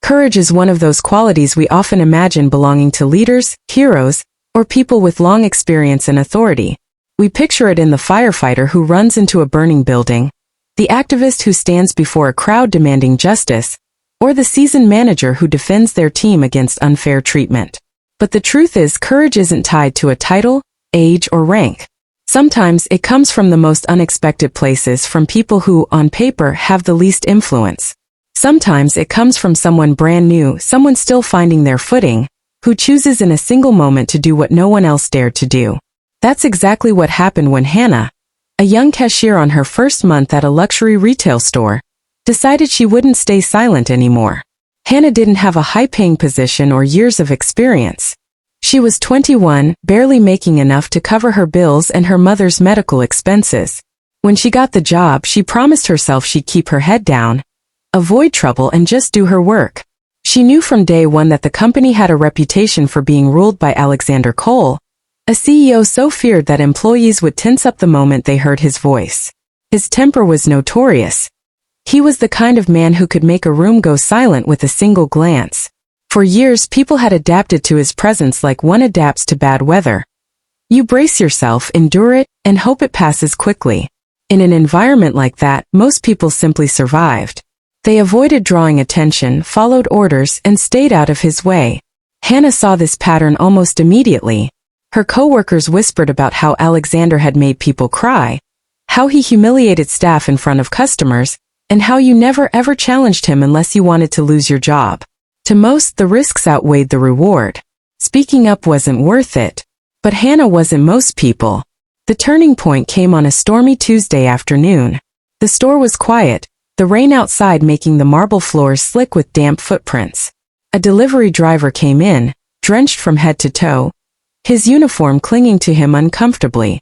Courage is one of those qualities we often imagine belonging to leaders, heroes, or people with long experience and authority. We picture it in the firefighter who runs into a burning building, the activist who stands before a crowd demanding justice, or the seasoned manager who defends their team against unfair treatment. But the truth is, courage isn't tied to a title, age, or rank. Sometimes it comes from the most unexpected places, from people who, on paper, have the least influence. Sometimes it comes from someone brand new, someone still finding their footing, who chooses in a single moment to do what no one else dared to do. That's exactly what happened when Hannah, a young cashier on her first month at a luxury retail store, decided she wouldn't stay silent anymore. Hannah didn't have a high-paying position or years of experience. She was 21, barely making enough to cover her bills and her mother's medical expenses. When she got the job, she promised herself she'd keep her head down, avoid trouble, and just do her work. She knew from day one that the company had a reputation for being ruled by Alexander Cole, a CEO so feared that employees would tense up the moment they heard his voice. His temper was notorious. He was the kind of man who could make a room go silent with a single glance. For years, people had adapted to his presence like one adapts to bad weather. You brace yourself, endure it, and hope it passes quickly. In an environment like that, most people simply survived. They avoided drawing attention, followed orders, and stayed out of his way. Hannah saw this pattern almost immediately. Her coworkers whispered about how Alexander had made people cry, how he humiliated staff in front of customers, and how you never ever challenged him unless you wanted to lose your job. To most, the risks outweighed the reward. Speaking up wasn't worth it. But Hannah wasn't most people. The turning point came on a stormy Tuesday afternoon. The store was quiet, the rain outside making the marble floors slick with damp footprints. A delivery driver came in, drenched from head to toe, his uniform clinging to him uncomfortably.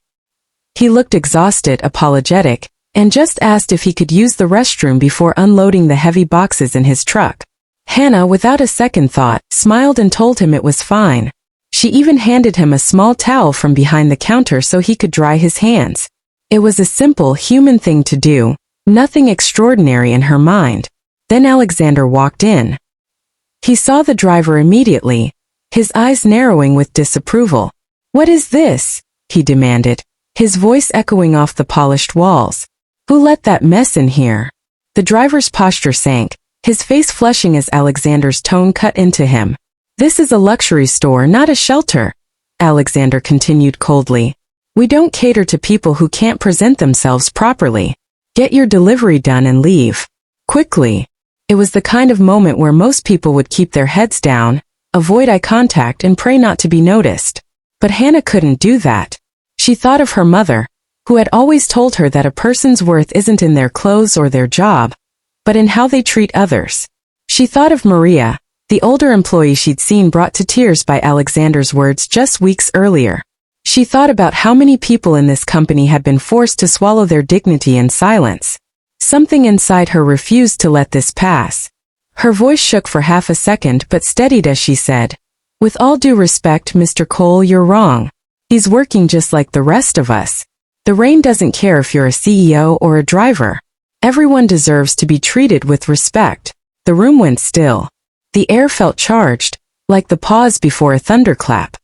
He looked exhausted, apologetic, and just asked if he could use the restroom before unloading the heavy boxes in his truck. Hannah, without a second thought, smiled and told him it was fine. She even handed him a small towel from behind the counter so he could dry his hands. It was a simple, human thing to do, nothing extraordinary in her mind. Then Alexander walked in. He saw the driver immediately, his eyes narrowing with disapproval. "What is this?" he demanded, his voice echoing off the polished walls. "Who let that mess in here?" The driver's posture sank, his face flushing as Alexander's tone cut into him. "This is a luxury store, not a shelter," Alexander continued coldly. "We don't cater to people who can't present themselves properly. Get your delivery done and leave. Quickly." It was the kind of moment where most people would keep their heads down, avoid eye contact, and pray not to be noticed. But Hannah couldn't do that. She thought of her mother, who had always told her that a person's worth isn't in their clothes or their job, but in how they treat others. She thought of Maria, the older employee she'd seen brought to tears by Alexander's words just weeks earlier. She thought about how many people in this company had been forced to swallow their dignity in silence. Something inside her refused to let this pass. Her voice shook for half a second but steadied as she said, "With all due respect, Mr. Cole, you're wrong. He's working just like the rest of us. The rain doesn't care if you're a CEO or a driver. Everyone deserves to be treated with respect." The room went still. The air felt charged, like the pause before a thunderclap.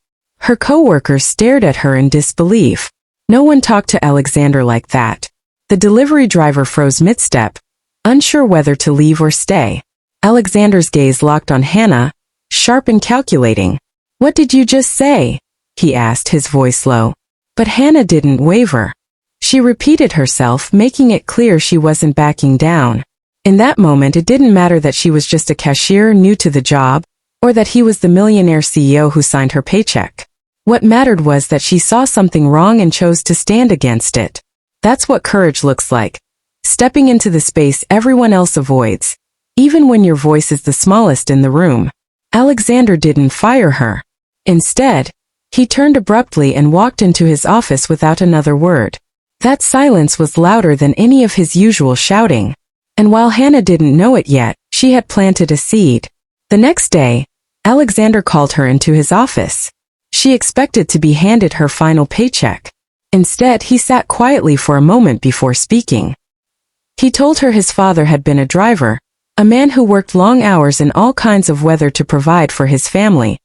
Her coworkers stared at her in disbelief. No one talked to Alexander like that. The delivery driver froze mid-step, unsure whether to leave or stay. Alexander's gaze locked on Hannah, sharp and calculating. "What did you just say?" he asked, his voice low. But Hannah didn't waver. She repeated herself, making it clear she wasn't backing down. In that moment, it didn't matter that she was just a cashier new to the job, or that he was the millionaire CEO who signed her paycheck. What mattered was that she saw something wrong and chose to stand against it. That's what courage looks like. Stepping into the space everyone else avoids, even when your voice is the smallest in the room. Alexander didn't fire her. Instead, he turned abruptly and walked into his office without another word. That silence was louder than any of his usual shouting. And while Hannah didn't know it yet, she had planted a seed. The next day, Alexander called her into his office. She expected to be handed her final paycheck. Instead, he sat quietly for a moment before speaking. He told her his father had been a driver, A man who worked long hours in all kinds of weather to provide for his family.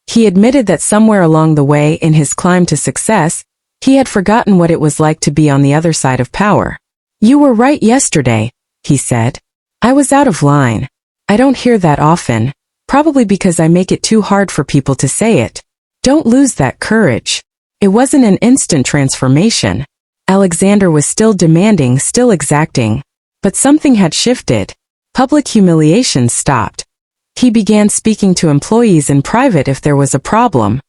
He admitted that somewhere along the way in his climb to success, he had forgotten what it was like to be on the other side of power. "You were right yesterday," he said. "I was out of line. I don't hear that often, probably because I make it too hard for people to say it. Don't lose that courage." It wasn't an instant transformation. Alexander was still demanding, still exacting. But something had shifted. Public humiliation stopped. He began speaking to employees in private if there was a problem.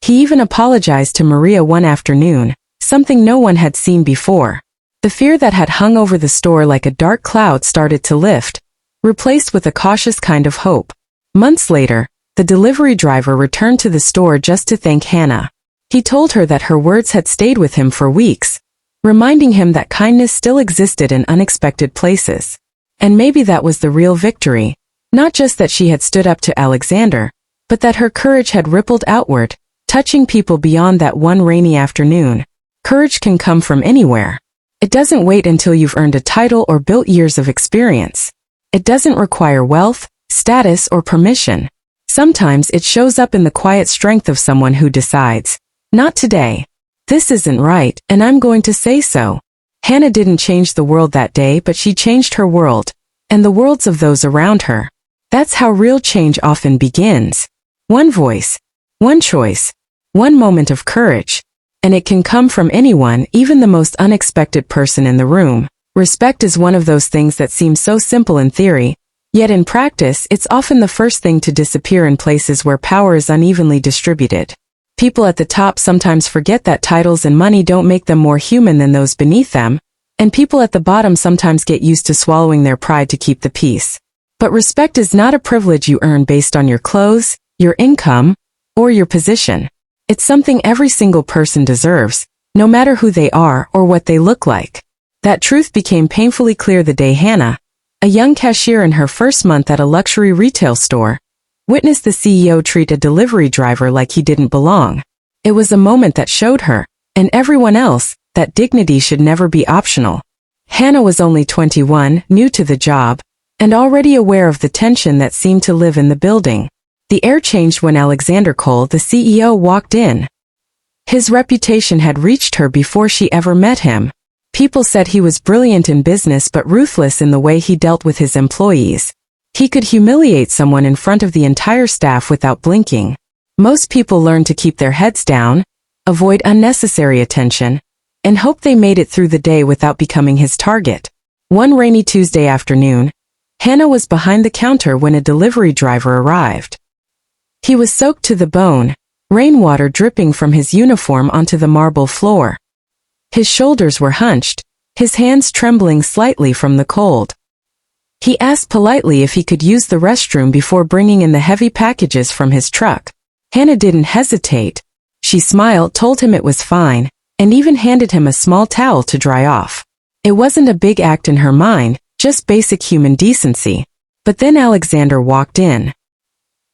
He even apologized to Maria one afternoon, something no one had seen before. The fear that had hung over the store like a dark cloud started to lift, replaced with a cautious kind of hope. Months later, the delivery driver returned to the store just to thank Hannah. He told her that her words had stayed with him for weeks, reminding him that kindness still existed in unexpected places. And maybe that was the real victory, not just that she had stood up to Alexander, but that her courage had rippled outward, touching people beyond that one rainy afternoon. Courage can come from anywhere. It doesn't wait until you've earned a title or built years of experience. It doesn't require wealth, status, or permission. Sometimes it shows up in the quiet strength of someone who decides, "Not today. This isn't right, and I'm going to say so." Hannah didn't change the world that day, but she changed her world, and the worlds of those around her. That's how real change often begins. One voice, one choice, one moment of courage. And it can come from anyone, even the most unexpected person in the room. Respect is one of those things that seems so simple in theory, yet in practice it's often the first thing to disappear in places where power is unevenly distributed. People at the top sometimes forget that titles and money don't make them more human than those beneath them, and people at the bottom sometimes get used to swallowing their pride to keep the peace. But respect is not a privilege you earn based on your clothes, your income, or your position. It's something every single person deserves, no matter who they are or what they look like. That truth became painfully clear the day Hannah, a young cashier in her first month at a luxury retail store, witnessed the CEO treat a delivery driver like he didn't belong. It was a moment that showed her, and everyone else, that dignity should never be optional. Hannah was only 21, new to the job, and already aware of the tension that seemed to live in the building. The air changed when Alexander Cole, the CEO, walked in. His reputation had reached her before she ever met him. People said he was brilliant in business but ruthless in the way he dealt with his employees. He could humiliate someone in front of the entire staff without blinking. Most people learned to keep their heads down, avoid unnecessary attention, and hope they made it through the day without becoming his target. One rainy Tuesday afternoon, Hannah was behind the counter when a delivery driver arrived. He was soaked to the bone, rainwater dripping from his uniform onto the marble floor. His shoulders were hunched, his hands trembling slightly from the cold. He asked politely if he could use the restroom before bringing in the heavy packages from his truck. Hannah didn't hesitate. She smiled, told him it was fine, and even handed him a small towel to dry off. It wasn't a big act in her mind, just basic human decency. But then Alexander walked in.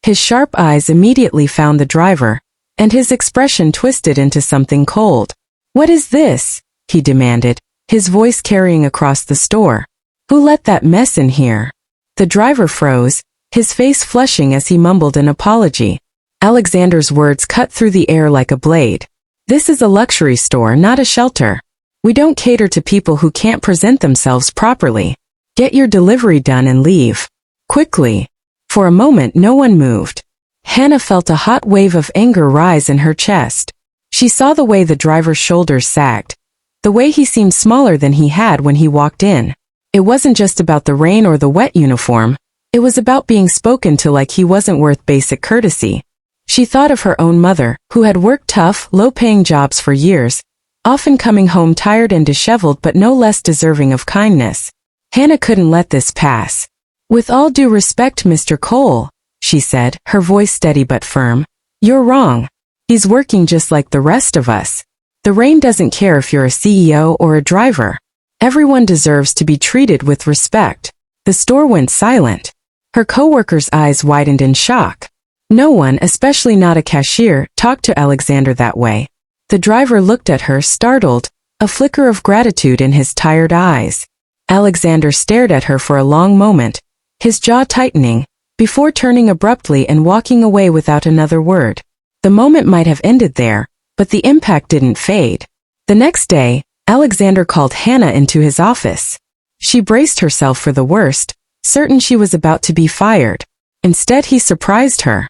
His sharp eyes immediately found the driver, and his expression twisted into something cold. "What is this?" he demanded, his voice carrying across the store. "Who let that mess in here?" The driver froze, his face flushing as he mumbled an apology. Alexander's words cut through the air like a blade. "This is a luxury store, not a shelter. We don't cater to people who can't present themselves properly. Get your delivery done and leave. Quickly." For a moment no one moved. Hannah felt a hot wave of anger rise in her chest. She saw the way the driver's shoulders sagged, the way he seemed smaller than he had when he walked in. It wasn't just about the rain or the wet uniform, it was about being spoken to like he wasn't worth basic courtesy. She thought of her own mother, who had worked tough, low-paying jobs for years, often coming home tired and disheveled but no less deserving of kindness. Hannah couldn't let this pass. "With all due respect, Mr. Cole," she said, her voice steady but firm, "you're wrong. He's working just like the rest of us. The rain doesn't care if you're a CEO or a driver. Everyone deserves to be treated with respect." The store went silent. Her coworkers' eyes widened in shock. No one, especially not a cashier, talked to Alexander that way. The driver looked at her, startled, a flicker of gratitude in his tired eyes. Alexander stared at her for a long moment, his jaw tightening, before turning abruptly and walking away without another word. The moment might have ended there, but the impact didn't fade. The next day, Alexander called Hannah into his office. She braced herself for the worst, certain she was about to be fired. Instead, he surprised her.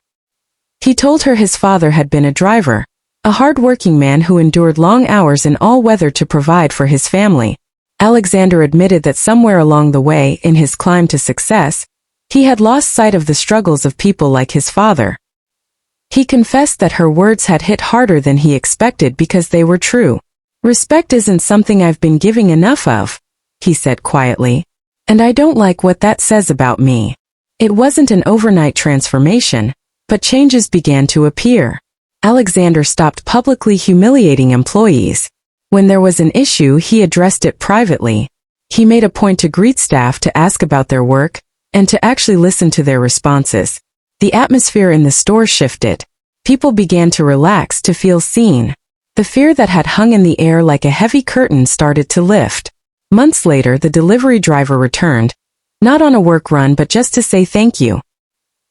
He told her his father had been a driver, a hard-working man who endured long hours in all weather to provide for his family. Alexander admitted that somewhere along the way, in his climb to success, he had lost sight of the struggles of people like his father. He confessed that her words had hit harder than he expected because they were true. "Respect isn't something I've been giving enough of," he said quietly. "And I don't like what that says about me." It wasn't an overnight transformation, but changes began to appear. Alexander stopped publicly humiliating employees. When there was an issue, he addressed it privately. He made a point to greet staff, to ask about their work, and to actually listen to their responses. The atmosphere in the store shifted. People began to relax, to feel seen. The fear that had hung in the air like a heavy curtain started to lift. Months later, the delivery driver returned, not on a work run but just to say thank you.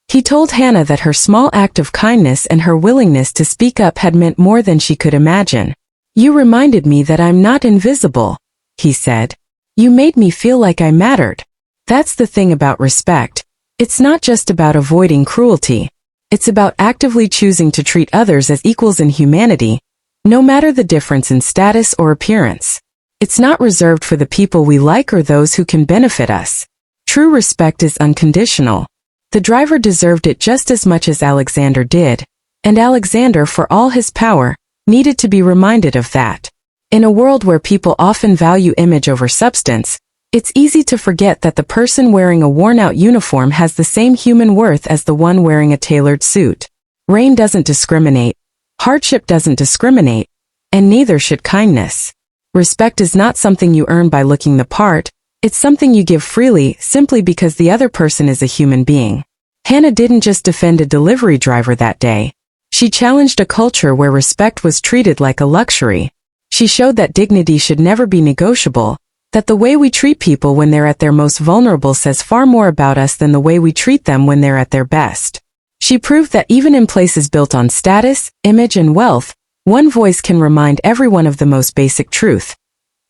He told Hannah that her small act of kindness and her willingness to speak up had meant more than she could imagine. "You reminded me that I'm not invisible," he said. "You made me feel like I mattered." That's the thing about respect. It's not just about avoiding cruelty. It's about actively choosing to treat others as equals in humanity, no matter the difference in status or appearance. It's not reserved for the people we like or those who can benefit us. True respect is unconditional. The driver deserved it just as much as Alexander did, and Alexander, for all his power, needed to be reminded of that. In a world where people often value image over substance, it's easy to forget that the person wearing a worn-out uniform has the same human worth as the one wearing a tailored suit. Rain doesn't discriminate, hardship doesn't discriminate, and neither should kindness. Respect is not something you earn by looking the part, it's something you give freely, simply because the other person is a human being. Hannah didn't just defend a delivery driver that day. She challenged a culture where respect was treated like a luxury. She showed that dignity should never be negotiable, that the way we treat people when they're at their most vulnerable says far more about us than the way we treat them when they're at their best. She proved that even in places built on status, image, and wealth, one voice can remind everyone of the most basic truth.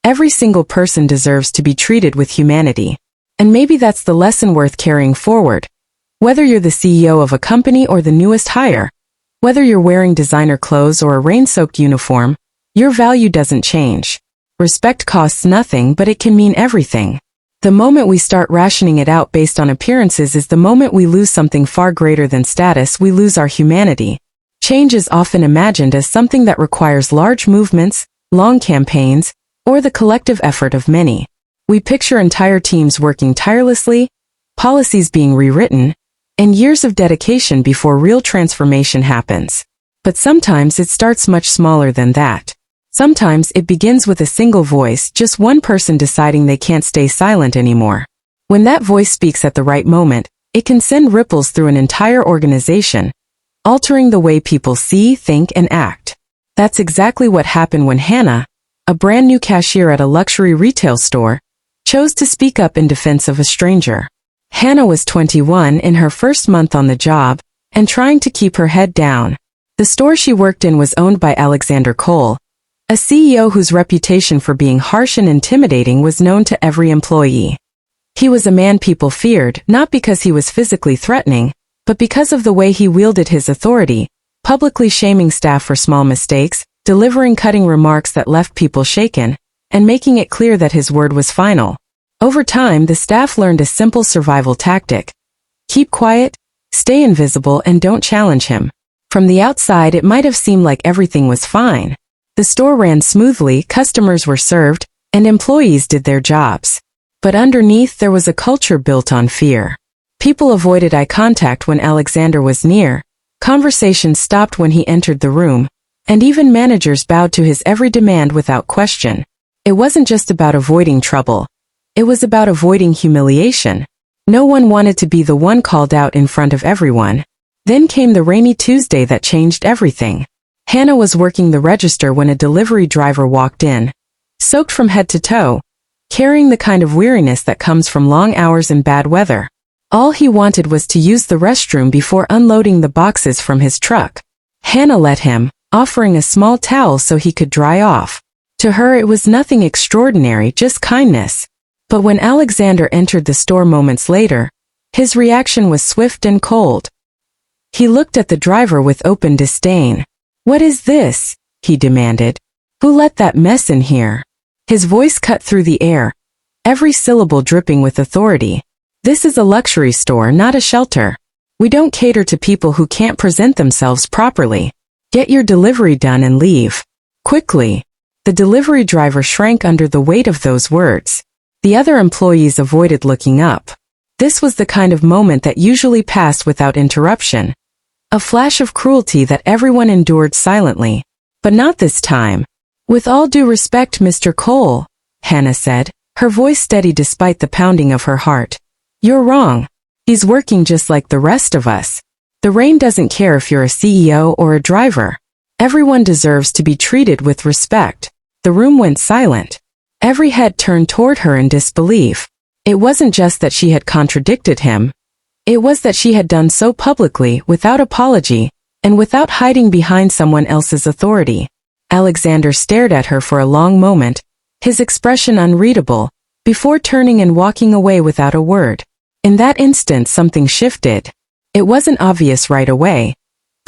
Every single person deserves to be treated with humanity. And maybe that's the lesson worth carrying forward. Whether you're the CEO of a company or the newest hire, whether you're wearing designer clothes or a rain-soaked uniform, your value doesn't change. Respect costs nothing, but it can mean everything. The moment we start rationing it out based on appearances is the moment we lose something far greater than status. We lose our humanity. Change is often imagined as something that requires large movements, long campaigns, or the collective effort of many. We picture entire teams working tirelessly, policies being rewritten, and years of dedication before real transformation happens. But sometimes it starts much smaller than that. Sometimes it begins with a single voice, just one person deciding they can't stay silent anymore. When that voice speaks at the right moment, it can send ripples through an entire organization, altering the way people see, think, and act. That's exactly what happened when Hannah, a brand new cashier at a luxury retail store, chose to speak up in defense of a stranger. Hannah was 21, in her first month on the job, and trying to keep her head down. The store she worked in was owned by Alexander Cole, a CEO whose reputation for being harsh and intimidating was known to every employee. He was a man people feared, not because he was physically threatening, but because of the way he wielded his authority, publicly shaming staff for small mistakes, delivering cutting remarks that left people shaken, and making it clear that his word was final. Over time, the staff learned a simple survival tactic. Keep quiet, stay invisible, and don't challenge him. From the outside, it might have seemed like everything was fine. The store ran smoothly, customers were served, and employees did their jobs. But underneath, there was a culture built on fear. People avoided eye contact when Alexander was near, conversations stopped when he entered the room, and even managers bowed to his every demand without question. It wasn't just about avoiding trouble. It was about avoiding humiliation. No one wanted to be the one called out in front of everyone. Then came the rainy Tuesday that changed everything. Hannah was working the register when a delivery driver walked in, soaked from head to toe, carrying the kind of weariness that comes from long hours and bad weather. All he wanted was to use the restroom before unloading the boxes from his truck. Hannah let him, offering a small towel so he could dry off. To her it was nothing extraordinary, just kindness. But when Alexander entered the store moments later, his reaction was swift and cold. He looked at the driver with open disdain. "What is this?" he demanded. "Who let that mess in here?" His voice cut through the air, every syllable dripping with authority. "This is a luxury store, not a shelter. We don't cater to people who can't present themselves properly. Get your delivery done and leave. Quickly." The delivery driver shrank under the weight of those words. The other employees avoided looking up. This was the kind of moment that usually passed without interruption. A flash of cruelty that everyone endured silently. But not this time. "With all due respect, Mr. Cole," Hannah said, her voice steady despite the pounding of her heart. "You're wrong. He's working just like the rest of us. The rain doesn't care if you're a CEO or a driver. Everyone deserves to be treated with respect." The room went silent. Every head turned toward her in disbelief. It wasn't just that she had contradicted him. It was that she had done so publicly, without apology, and without hiding behind someone else's authority. Alexander stared at her for a long moment, his expression unreadable, before turning and walking away without a word. In that instant something shifted. It wasn't obvious right away,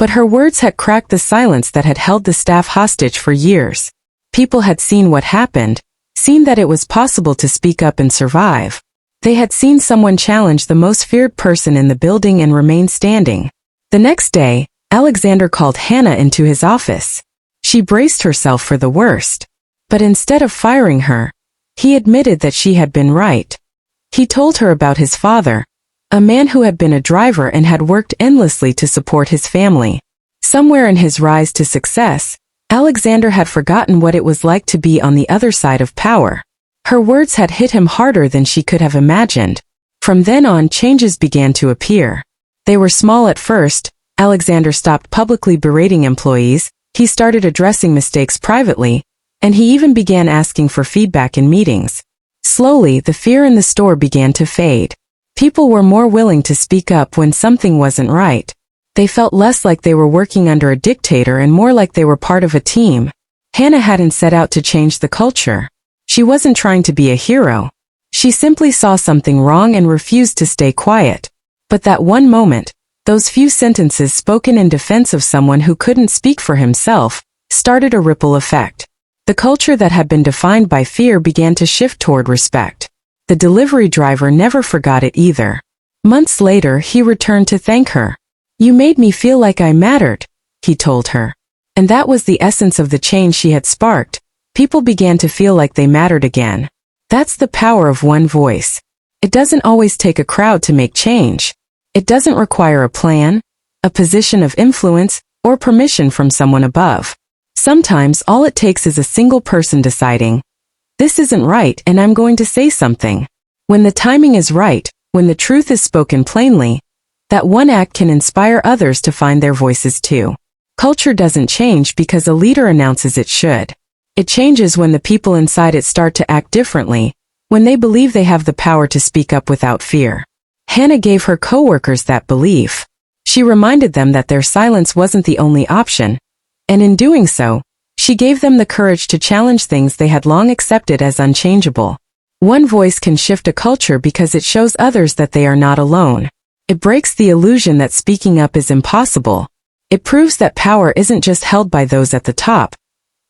but her words had cracked the silence that had held the staff hostage for years. People had seen what happened, seen that it was possible to speak up and survive. They had seen someone challenge the most feared person in the building and remain standing. The next day, Alexander called Hannah into his office. She braced herself for the worst. But instead of firing her, he admitted that she had been right. He told her about his father, a man who had been a driver and had worked endlessly to support his family. Somewhere in his rise to success, Alexander had forgotten what it was like to be on the other side of power. Her words had hit him harder than she could have imagined. From then on, changes began to appear. They were small at first. Alexander stopped publicly berating employees, he started addressing mistakes privately, and he even began asking for feedback in meetings. Slowly, the fear in the store began to fade. People were more willing to speak up when something wasn't right. They felt less like they were working under a dictator and more like they were part of a team. Hannah hadn't set out to change the culture. She wasn't trying to be a hero. She simply saw something wrong and refused to stay quiet. But that one moment, those few sentences spoken in defense of someone who couldn't speak for himself, started a ripple effect. The culture that had been defined by fear began to shift toward respect. The delivery driver never forgot it either. Months later, he returned to thank her. "You made me feel like I mattered," he told her. And that was the essence of the change she had sparked. People began to feel like they mattered again. That's the power of one voice. It doesn't always take a crowd to make change. It doesn't require a plan, a position of influence, or permission from someone above. Sometimes all it takes is a single person deciding, "This isn't right and I'm going to say something." When the timing is right, when the truth is spoken plainly, that one act can inspire others to find their voices too. Culture doesn't change because a leader announces it should. It changes when the people inside it start to act differently, when they believe they have the power to speak up without fear. Hannah gave her coworkers that belief. She reminded them that their silence wasn't the only option, and in doing so, she gave them the courage to challenge things they had long accepted as unchangeable. One voice can shift a culture because it shows others that they are not alone. It breaks the illusion that speaking up is impossible. It proves that power isn't just held by those at the top.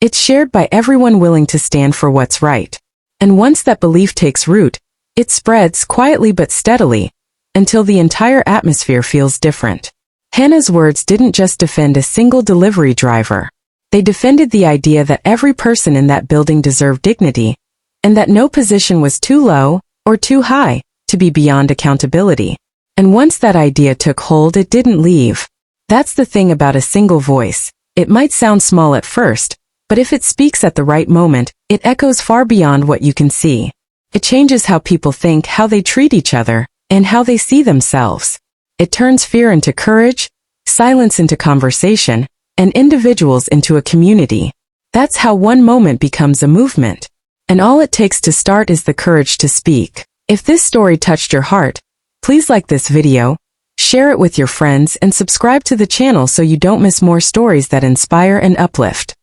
It's shared by everyone willing to stand for what's right. And once that belief takes root, it spreads quietly but steadily, until the entire atmosphere feels different. Hannah's words didn't just defend a single delivery driver. They defended the idea that every person in that building deserved dignity, and that no position was too low, or too high, to be beyond accountability. And once that idea took hold, it didn't leave. That's the thing about a single voice. It might sound small at first, but if it speaks at the right moment, it echoes far beyond what you can see. It changes how people think, how they treat each other, and how they see themselves. It turns fear into courage, silence into conversation, and individuals into a community. That's how one moment becomes a movement. And all it takes to start is the courage to speak. If this story touched your heart, Please like this video, share it with your friends, and subscribe to the channel so you don't miss more stories that inspire and uplift.